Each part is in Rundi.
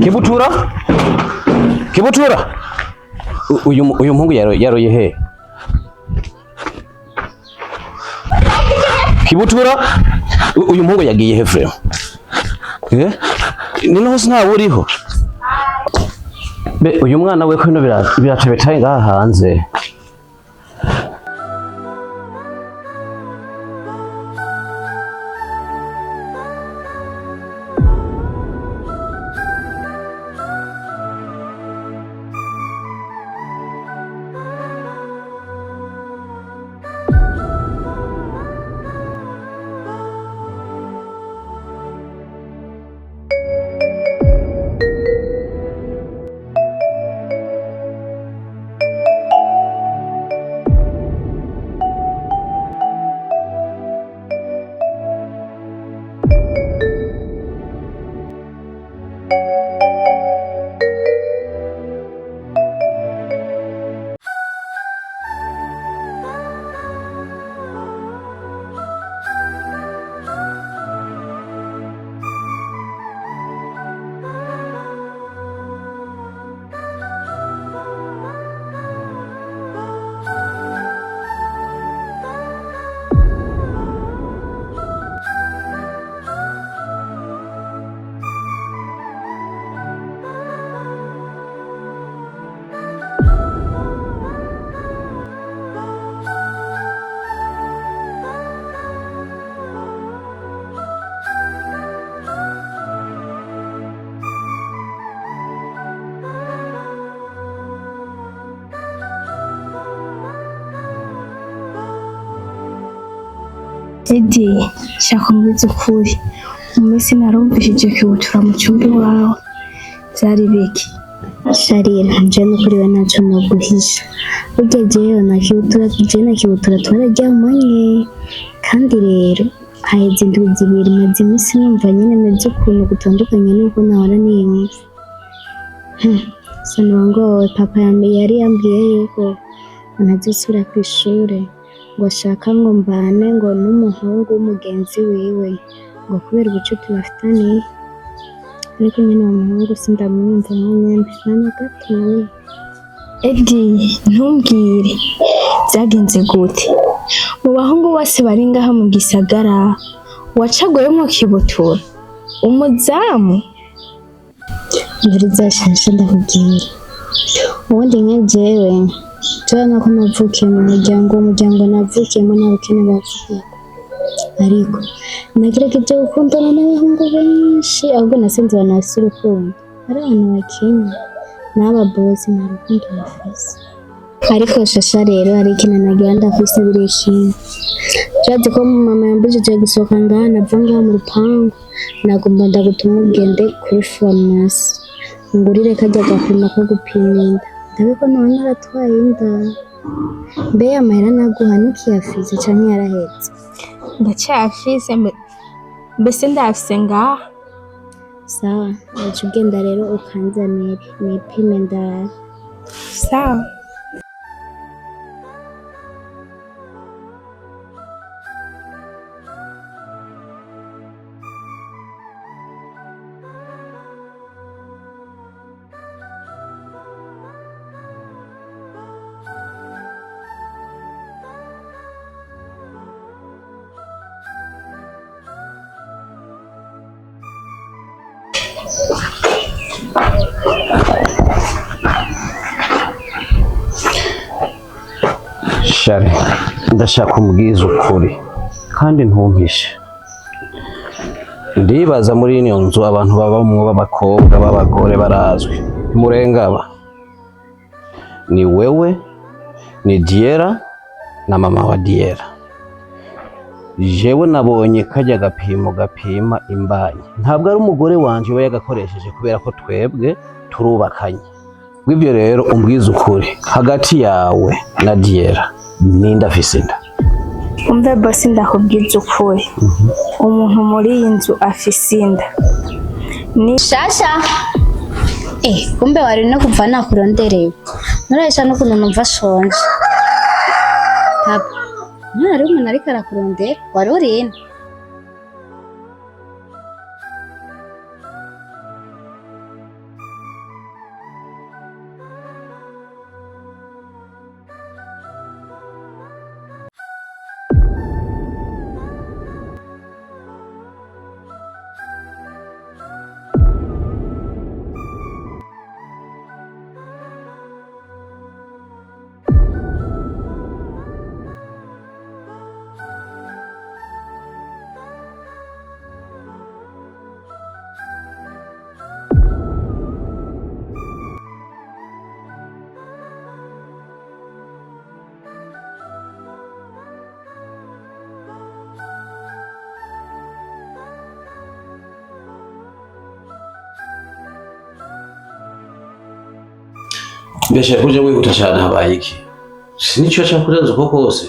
Kibutura uyu mpungu yaroye he? Kibutura uyu mpungu yagiye he frere? Ni no sina uriho. Be uyu mwana we ko no biratebetaye ngaha hanze. Eddie, shaka mbizi ukuri. Umesi narumvishije Kibutura mu cyumba iwawe. Byari biki? Sharira, nje no kuri we ntacyo naguhisha. Burya jewe na Kibutura twararyamanye. Kandi rero haheze indwi zibiri maze iminsi numva nyine meze ukuntu gutandukanye n'uko nahora niyumva. Sanwangowe papa yari yambwiye yuko ntazisubira ku ishuri. Ngo ashaka ngo mbane ngo n'umuhungu w'umugenzi wiwe ngo kubera ubucuti bafitaniye, ariko nyine uwo muhungu sindamwumva mwembe na gatoya. Eddie, ntumbwire byagenze gute? Mu bahungu bose bari ngaha mu gisagara wacaguyemo Kibutura umuzamu? Mbere zashasha ndakubwira, ubundi nka jewe turana ko navukiye mu muryango navukiyemo n'abakene bavukiye, ariko nagerageje gukundana n'abahungu benshi ahubwo nasenze banafise urukundo ari abantu bakenya n'aba boss nta rukundo bafise. Ariko shasha rero hari ikintu nagira ndafise birishimye. Jaje ko mama yambujije gusohoka ngaha nava ngaha mu rupangu, nagomba ndagutuma ugende kuri farumasi ngurire kajya gapima ko gupima inda, ndabiko none naratwaye inda. Mbe amahera naguha nikiyafise canke yarahetse? Ndacyafise mbese ndafise ngaha. Sawa, wacu ugenda rero ukanzanire nipime ndara. Sawa. Shari, ndashaka umbwiza ukuri kandi ntumpishe. Ndibaza muri ino nzu abantu babamwo b'abakobwa b'abagore barazwi. Murengaba ni wewe, ni Diera na mama wa Diera. Jewe nabonye kajya gapima imbanyi. Ntabwo ari umugore wanje we yagakoresheje kubera ko twebwe turubakanye. Gwibyo rero umbwiza ukuri hagati yawe na Diera ninda afise inda. Umve bosi ndakubwiza ukuri. Umuntu muri iyi nzu afise inda ni Shasha. Kumbe wari no kuva nakurondereye. Nurahisha no kuntu numva shonje. Nari umuntu ariko arakurondera wari urinde. Mbese kuje wihuta cyane habaye iki? Sinico cyakurenza uko kose.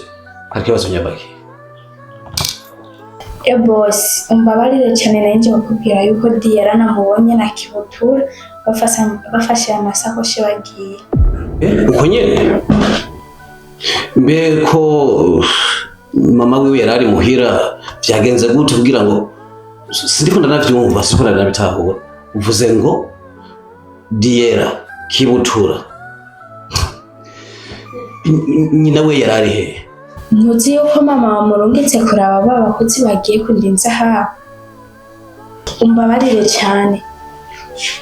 Kakibazo nyabaki. Boss, umbabarire cyane nanjye bakubwira yuko Diera namubonye na Kibutura bafashe amasakoshi bagiye. Uko nyene? Mbeko mama wiwe yarari muhira byagenze gute kugira ngo sindiko ndanavyumva siko ndanabitahura. Uvuze ngo Diera Kibutura. Nyina we yarari he? Ntuzi yuko mama wamurungitse kuraba babakuzi bagiye kundinza ha. Umbabarire cyane.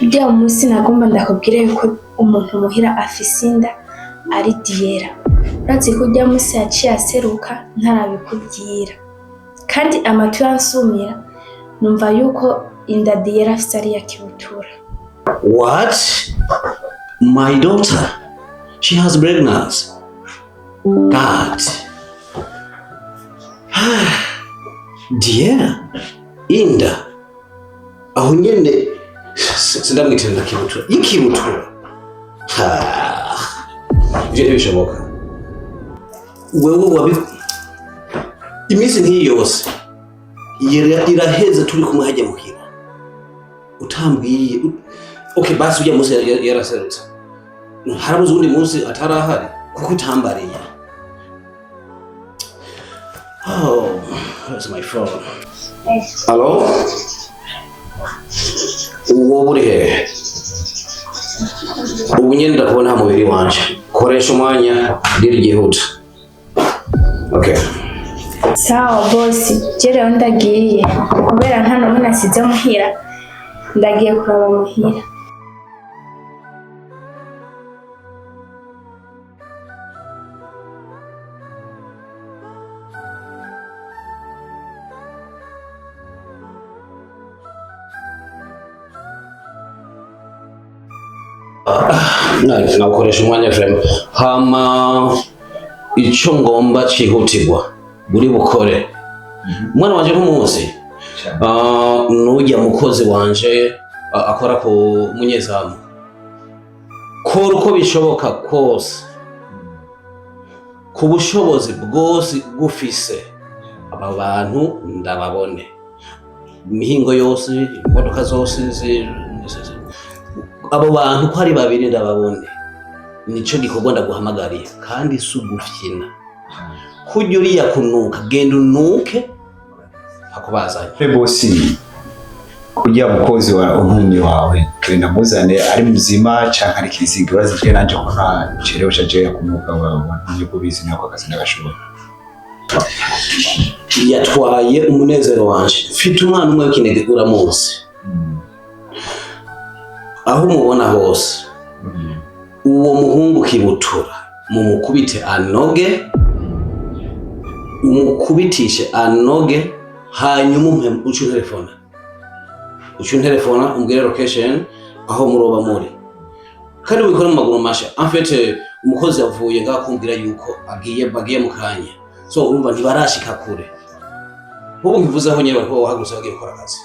Ujya umunsi nagomba ndakubwira yuko umuntu muhira afise inda ari Diera. Urazi ko ujya munsi yaciye aseruka ntarabikubwira. Kandi amatu yansumira numva yuko inda Diera afise ari ya Kibutura. What? My daughter? She has pregnancy. God. Diera inda aho nyene sindamwitirira Kibutura ikibutura je bishoboka wewe wabi imisi nkiyi yose iraheze turi kumwe hajya muhira utambwiye okay basi ujya musi yaraserutse harabuze undi munsi atarahari kuko utambariye. Oh, where's my phone? Hello? Uwo buri he? Ubu nyine ndakubona mubiri wanje. Koresha umwanya riri gihuta. Okay. Sawa boss, jere ndagiye. Kubera nta numwe nasize muhira. Ndagiye kuraba muhira. Nakoresha umwanya frame hama icyo ngomba cyihutirwa buri bukore umwana wanje nk'umunsi nujya mukozi wanje akora ku munyezamu kora uko bishoboka kose ku bushobozi bwose gufise aba bantu ndababone imihingo yose imodoka zose abo bantu ko ari babiri ndababone nico gikorwa ndaguhamagariye kandi sugufyina kujya uriya kunuka genda unuke hakubazanye bosi kujya mukozi wa umumi wawe kenda muzane ari muzima canka ari kiziga bazije nanje ko nta cerewe caje kumuka wawe niko bizi nako akazi ndagashobora yatwaye umunezero wanje mfite umwana umwe w'ikinege uramuzi aho mubona hose uwo muhungu Kibutura mumukubite anoge umukubitishe anoge hanyuma umpe ucu telefona umbwire location aho muroba muri kandi wikora mu maguru masha en fait umukozi yavuye ngakumbwira yuko bagiye mu kanya so urumva ntibarashika kure ubu ngivuze aho nyine bariko bahagurutse bagiye gukora akazi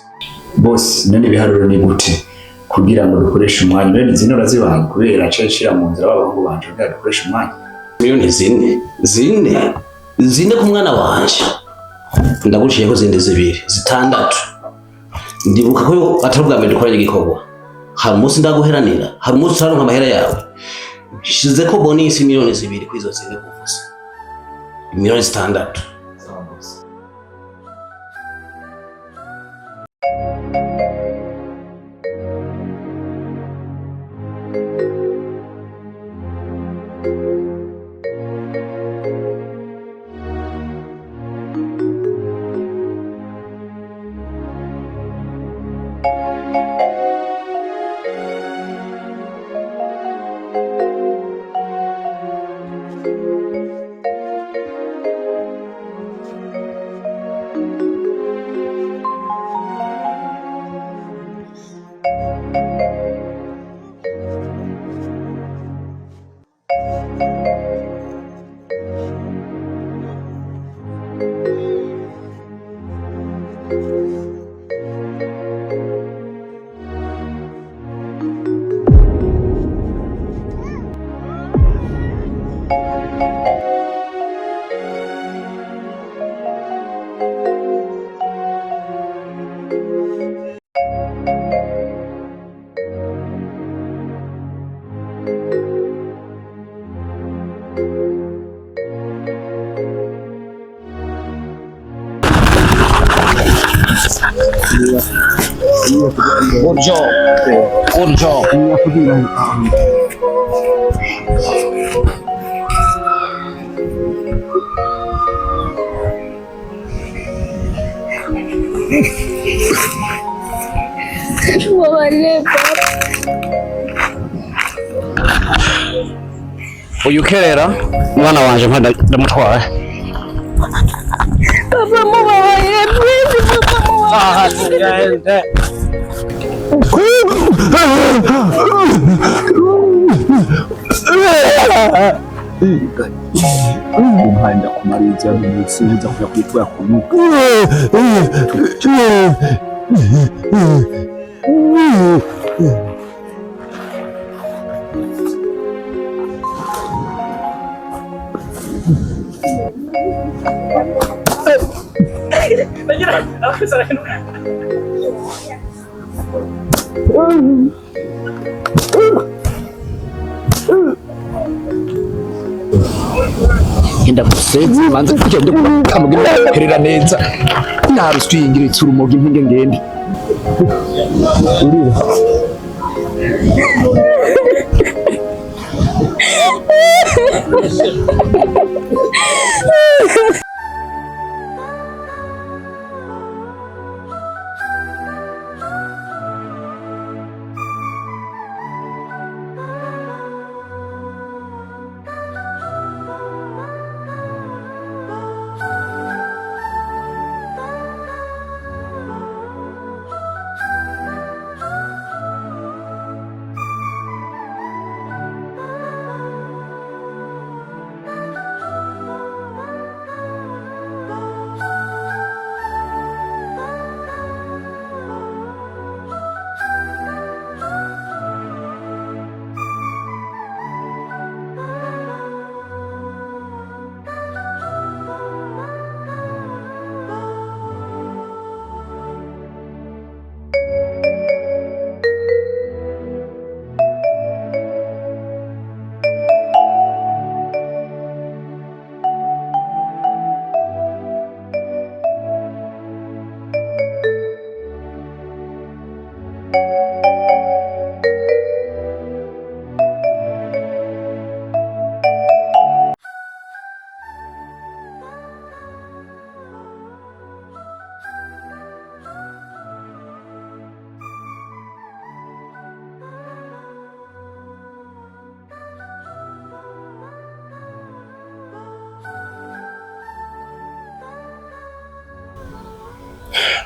boss none biharuro ni gute kugira ngo dukoreshe umwanya rero zino razibanga kubera cashira mu nzira abahungu banje kugira dukoreshe umwanya miliyoni zine ku mwana wanje ndagushiyeho zindi zibiri zitandatu ndibuka ko atari mbere dukoranye igikorwa hari umunsi ndaguheranira hari umunsi utaronka amahera yawe shize ko bonus miliyoni zibiri kwizo zine kuvuza miliyoni zitandatu. Good job. Good job. Uyu kerera mwana wanje ndamutwara. Papa mubabarire please, papa mubabarire. umuhanda kumariza munsi uza kuja kwitwa kunuka Inda kusenzi banza kugenda kukamugenda herera neza naruswingiritse urumogi impinge ngende urira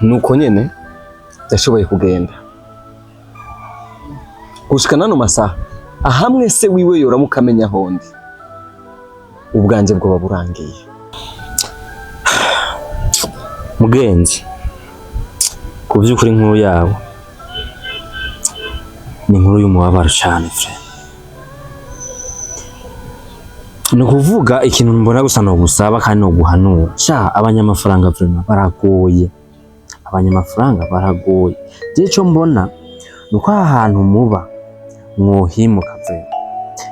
nuko nyene yashoboye kugenda gushika nano masaha ahamwe se wiwe yoramuka amenya hondi ubwanje bwoba burangiye. Mugenzi ku by'ukuri inkuru yabo ni inkuru y'umubabaro cyane frère. Ni ukuvuga ikintu mbona gusa no gusaba kandi no guhanura sha abanyamafaranga vraiment baragoye. Abanyamafaranga baragoye. Je cyo mbona nuko ahantu muba mwohimuka vraiment.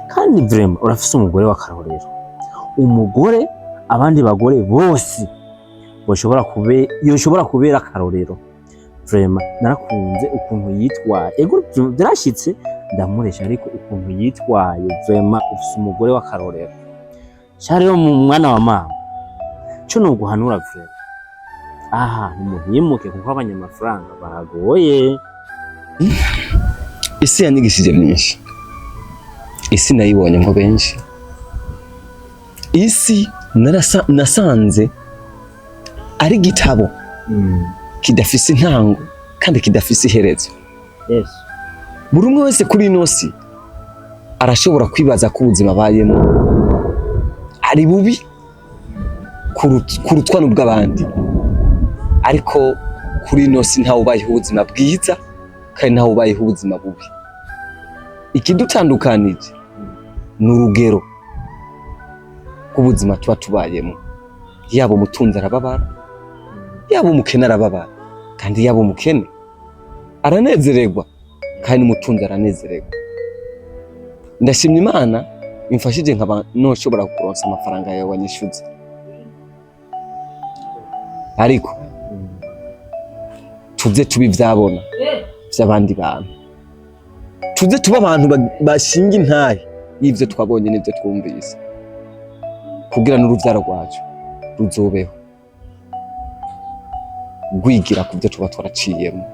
Kandi vraiment urafise umugore wa karorero. Umugore abandi bagore bose yoshobora kubera karorero. Vraiment narakunze ukuntu yitwaye. Ego birashitse ndamuresha ariko ukuntu yitwaye vraiment ufise umugore wa karorero. Cyariyo mu mwana wa mama. Cyo no guhanura vraiment. Aha numuhimuke kuko abanyamafaranga baragoye. Isi yanigishije byinshi. Isi nayibonye nko benshi. Isi nasanze ari gitabo kidafise intango kandi kidafise iherezo. Yes. Buri umwe wese kuri ino si arashobora kwibaza ko ubuzima bayemo ari bubi kurutwa n'ubw'abandi, ariko kuri ino si ntawe ubayeho ubuzima bwiza kandi ntawe ubayeho ubuzima bubi. Ikidutandukanije ni urugero k'ubuzima tuba tubayemo. Yaba umutunzi arababara, yaba umukene arababara, kandi yaba umukene aranezererwa kandi umutunzi aranezererwa. Ndashimye Imana imfashije nkaba noshobora kuronsa amafaranga yawe wanyishuze, ariko tuze tuba ivyabona vy'abandi bantu, tuze tuba abantu bashinga intahe y'ivyo twabonye n'ivyo twumvise, kugira n'uruvyaro rwacu ruzobeho rwigira ku vyo tuba twaraciyemo.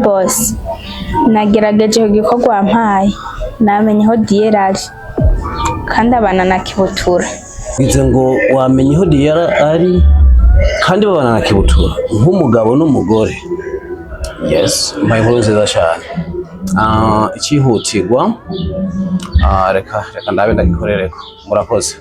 boss, nagerageje ku gikorwa wampaye, namenye aho Diera ari kandi abana na Kibutura. Bize ngo wamenye aho Diera ari kandi babana na Kibutura nk'umugabo n'umugore. Yes, mbaye inkuru nziza cyane. Ikihutirwa reka ndabe ndagikorereko. Murakoze.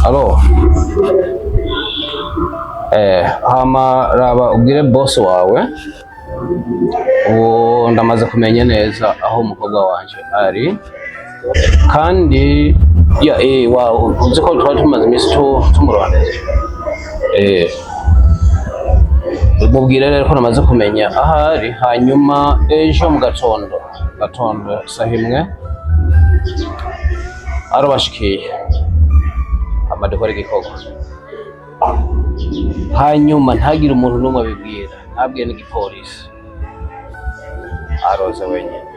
Halo. Hama raba ubwire boss wawe ndamaze kumenya neza aho umukobwa wanje ari, kandi uzi ko twari tumaze iminsi tumurondeza. Mubwire rero ko namaze kumenya ahari, hanyuma ejo mu gatondo saha imwe arabashikiye amadukora igikorwa, hanyuma ntagire umuntu n'umwe abibwira, ntabwiye n'igipolisi, aroze wenyine.